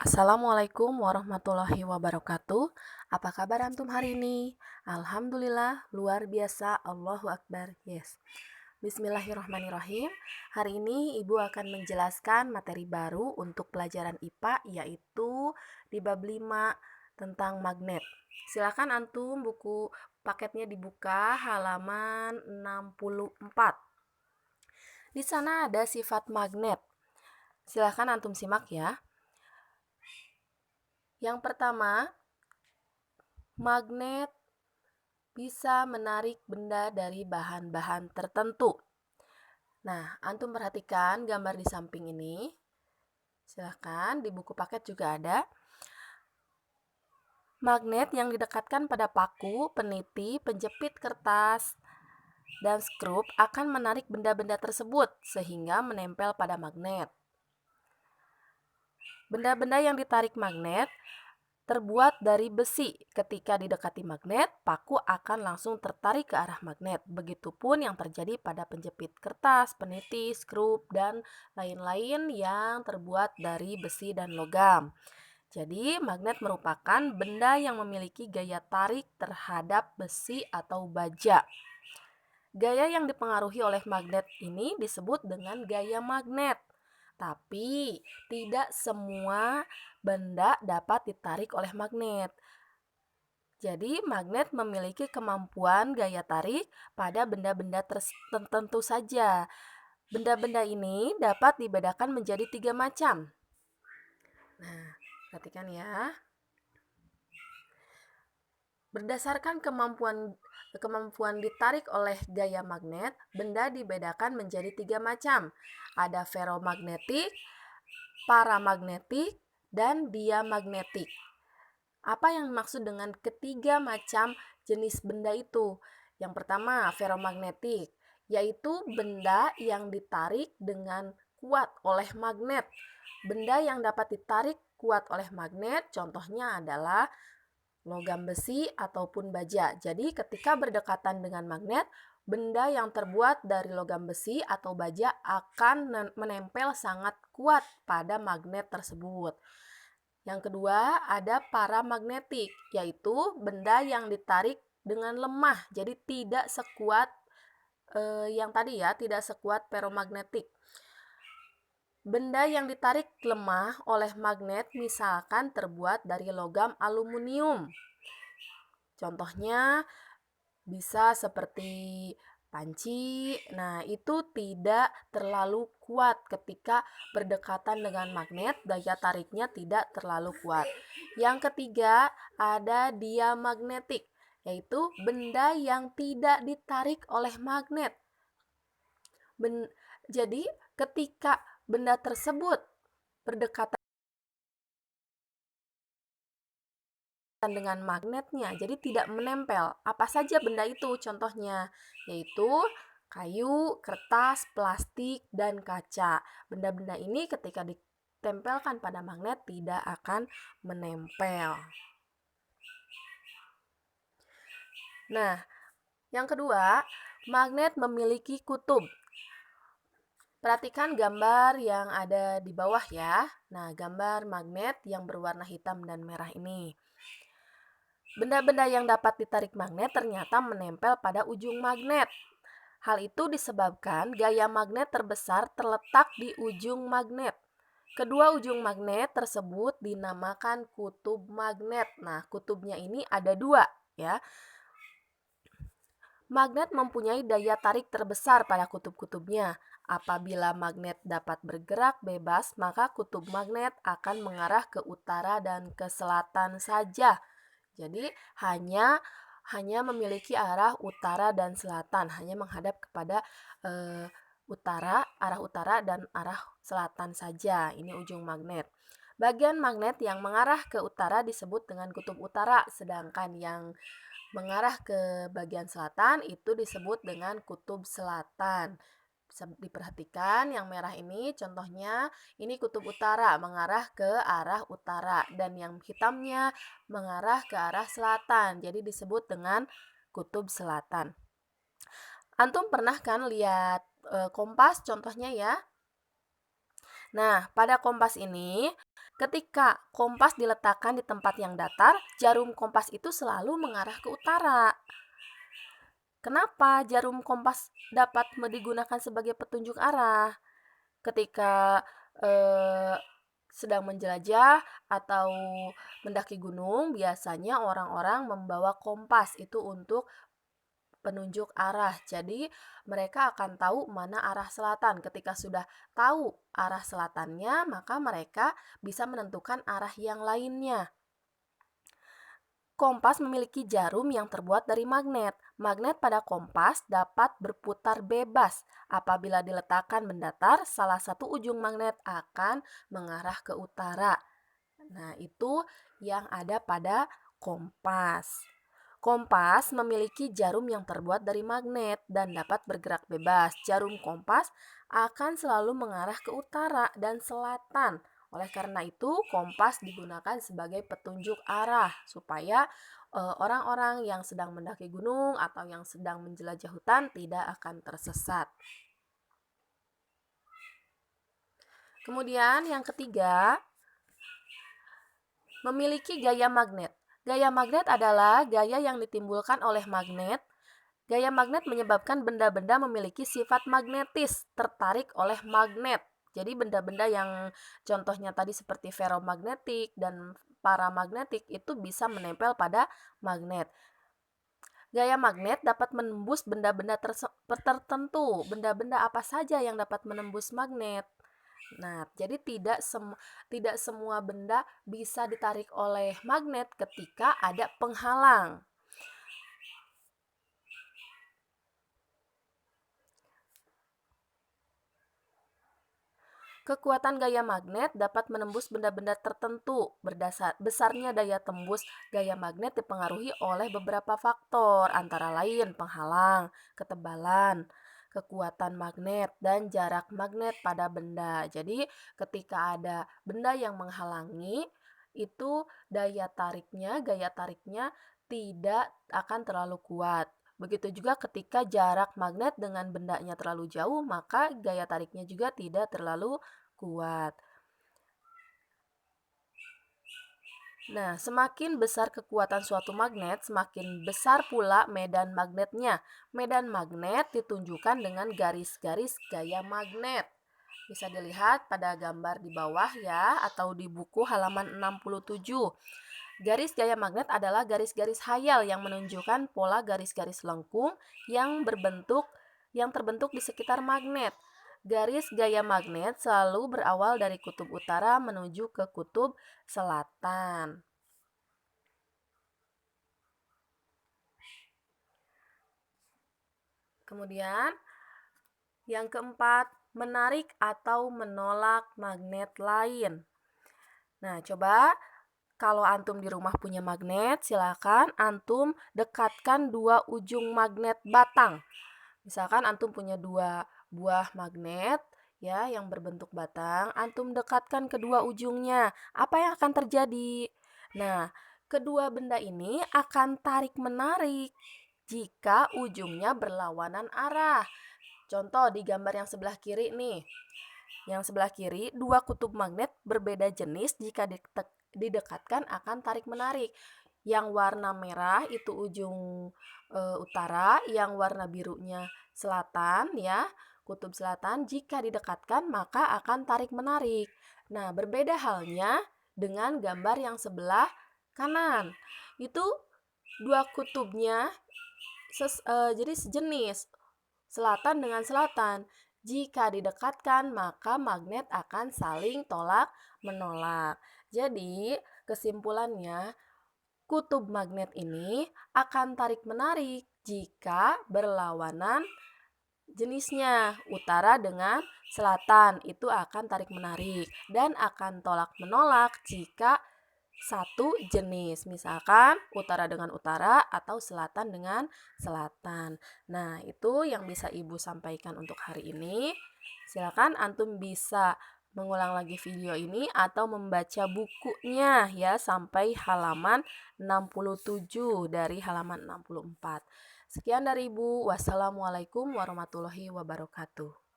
Assalamualaikum warahmatullahi wabarakatuh. Apa kabar antum hari ini? Alhamdulillah, luar biasa. Allahu Akbar. Yes. Bismillahirrahmanirrahim. Hari ini Ibu akan menjelaskan materi baru untuk pelajaran IPA, yaitu di bab 5 tentang magnet. Silakan antum buku paketnya dibuka halaman 64. Di sana ada sifat magnet. Silakan antum simak ya. Yang pertama, magnet bisa menarik benda dari bahan-bahan tertentu. Nah, antum perhatikan gambar di samping ini. Silahkan, di buku paket juga ada. Magnet yang didekatkan pada paku, peniti, penjepit kertas, dan skrup akan menarik benda-benda tersebut sehingga menempel pada magnet. Benda-benda yang ditarik magnet terbuat dari besi. Ketika didekati magnet, paku akan langsung tertarik ke arah magnet. Begitupun yang terjadi pada penjepit kertas, peniti, skrup, dan lain-lain yang terbuat dari besi dan logam. Jadi, magnet merupakan benda yang memiliki gaya tarik terhadap besi atau baja. Gaya yang dipengaruhi oleh magnet ini disebut dengan gaya magnet. Tapi, tidak semua benda dapat ditarik oleh magnet. Jadi, magnet memiliki kemampuan gaya tarik pada benda-benda tertentu saja. Benda-benda ini dapat dibedakan menjadi 3 macam. Nah, perhatikan ya. Berdasarkan kemampuan ditarik oleh gaya magnet, benda dibedakan menjadi 3 macam. Ada ferromagnetik, paramagnetik, dan diamagnetik. Apa yang dimaksud dengan ketiga macam jenis benda itu? Yang pertama, ferromagnetik, yaitu benda yang ditarik dengan kuat oleh magnet. Benda yang dapat ditarik kuat oleh magnet, contohnya adalah logam besi ataupun baja. Jadi ketika berdekatan dengan magnet, benda yang terbuat dari logam besi atau baja akan menempel sangat kuat pada magnet tersebut. Yang kedua, ada paramagnetik, yaitu benda yang ditarik dengan lemah. Jadi tidak sekuat yang tadi ya, tidak sekuat ferromagnetik. Benda yang ditarik lemah oleh magnet misalkan terbuat dari logam aluminium. Contohnya bisa seperti panci. Nah, itu tidak terlalu kuat ketika berdekatan dengan magnet, daya tariknya tidak terlalu kuat. Yang ketiga, ada diamagnetik, yaitu benda yang tidak ditarik oleh magnet. Jadi, ketika benda tersebut berdekatan dengan magnetnya, jadi tidak menempel. Apa saja benda itu? Contohnya yaitu kayu, kertas, plastik, dan kaca. Benda-benda ini ketika ditempelkan pada magnet tidak akan menempel. Nah, yang kedua, magnet memiliki kutub. Perhatikan gambar yang ada di bawah ya. Nah, gambar magnet yang berwarna hitam dan merah ini. Benda-benda yang dapat ditarik magnet ternyata menempel pada ujung magnet. Hal itu disebabkan gaya magnet terbesar terletak di ujung magnet. Kedua ujung magnet tersebut dinamakan kutub magnet. Nah, kutubnya ini ada 2 ya. Magnet mempunyai daya tarik terbesar pada kutub-kutubnya. Apabila magnet dapat bergerak bebas, maka kutub magnet akan mengarah ke utara dan ke selatan saja. Jadi hanya memiliki arah utara dan selatan, hanya menghadap kepada arah utara dan arah selatan saja. Ini ujung magnet. Bagian magnet yang mengarah ke utara disebut dengan kutub utara, sedangkan yang mengarah ke bagian selatan itu disebut dengan kutub selatan. Bisa diperhatikan yang merah ini contohnya ini kutub utara mengarah ke arah utara dan yang hitamnya mengarah ke arah selatan. Jadi disebut dengan kutub selatan. Antum pernah kan lihat kompas contohnya ya? Nah, pada kompas ini, ketika kompas diletakkan di tempat yang datar, jarum kompas itu selalu mengarah ke utara. Kenapa jarum kompas dapat digunakan sebagai petunjuk arah? Ketika eh, sedang menjelajah atau mendaki gunung, biasanya orang-orang membawa kompas itu untuk penunjuk arah. Jadi, mereka akan tahu mana arah selatan. Ketika sudah tahu arah selatannya, maka mereka bisa menentukan arah yang lainnya. Kompas memiliki jarum yang terbuat dari magnet. Magnet pada kompas dapat berputar bebas. Apabila diletakkan mendatar, salah satu ujung magnet akan mengarah ke utara. Nah, itu yang ada pada kompas. Kompas memiliki jarum yang terbuat dari magnet dan dapat bergerak bebas. Jarum kompas akan selalu mengarah ke utara dan selatan. Oleh karena itu, kompas digunakan sebagai petunjuk arah supaya orang-orang yang sedang mendaki gunung atau yang sedang menjelajah hutan tidak akan tersesat. Kemudian yang ketiga, memiliki gaya magnet. Gaya magnet adalah gaya yang ditimbulkan oleh magnet. Gaya magnet menyebabkan benda-benda memiliki sifat magnetis, tertarik oleh magnet. Jadi benda-benda yang contohnya tadi seperti ferromagnetik dan paramagnetik itu bisa menempel pada magnet. Gaya magnet dapat menembus benda-benda tertentu. Benda-benda apa saja yang dapat menembus magnet? Nah, jadi tidak semua benda bisa ditarik oleh magnet ketika ada penghalang. Kekuatan gaya magnet dapat menembus benda-benda tertentu. Besarnya daya tembus gaya magnet dipengaruhi oleh beberapa faktor, antara lain penghalang, ketebalan, kekuatan magnet, dan jarak magnet pada benda. Jadi, ketika ada benda yang menghalangi, itu gaya tariknya tidak akan terlalu kuat. Begitu juga ketika jarak magnet dengan bendanya terlalu jauh, maka gaya tariknya juga tidak terlalu kuat. Nah, semakin besar kekuatan suatu magnet, semakin besar pula medan magnetnya. Medan magnet ditunjukkan dengan garis-garis gaya magnet. Bisa dilihat pada gambar di bawah ya, atau di buku halaman 67. Garis gaya magnet adalah garis-garis hayal yang menunjukkan pola garis-garis lengkung yang terbentuk di sekitar magnet. Garis gaya magnet selalu berawal dari kutub utara menuju ke kutub selatan. Kemudian, yang keempat, menarik atau menolak magnet lain. Nah, coba kalau antum di rumah punya magnet, silakan antum dekatkan dua ujung magnet batang. Misalkan antum punya dua buah magnet ya yang berbentuk batang, antum dekatkan kedua ujungnya. Apa yang akan terjadi? Nah, kedua benda ini akan tarik-menarik jika ujungnya berlawanan arah. Contoh di gambar yang sebelah kiri nih. Yang sebelah kiri, dua kutub magnet berbeda jenis jika didekatkan akan tarik-menarik. Yang warna merah itu ujung utara, yang warna birunya selatan ya, kutub selatan. Jika didekatkan maka akan tarik-menarik. Nah, berbeda halnya dengan gambar yang sebelah kanan. Itu dua kutubnya jadi sejenis, selatan dengan selatan. Jika didekatkan, maka magnet akan saling tolak-menolak. Jadi, kesimpulannya, kutub magnet ini akan tarik-menarik jika berlawanan jenisnya. Utara dengan selatan itu akan tarik-menarik dan akan tolak-menolak jika satu jenis, misalkan utara dengan utara atau selatan dengan selatan. Nah, itu yang bisa Ibu sampaikan untuk hari ini. Silakan antum bisa mengulang lagi video ini atau membaca bukunya ya sampai halaman 67 dari halaman 64. Sekian dari Ibu. Wassalamualaikum warahmatullahi wabarakatuh.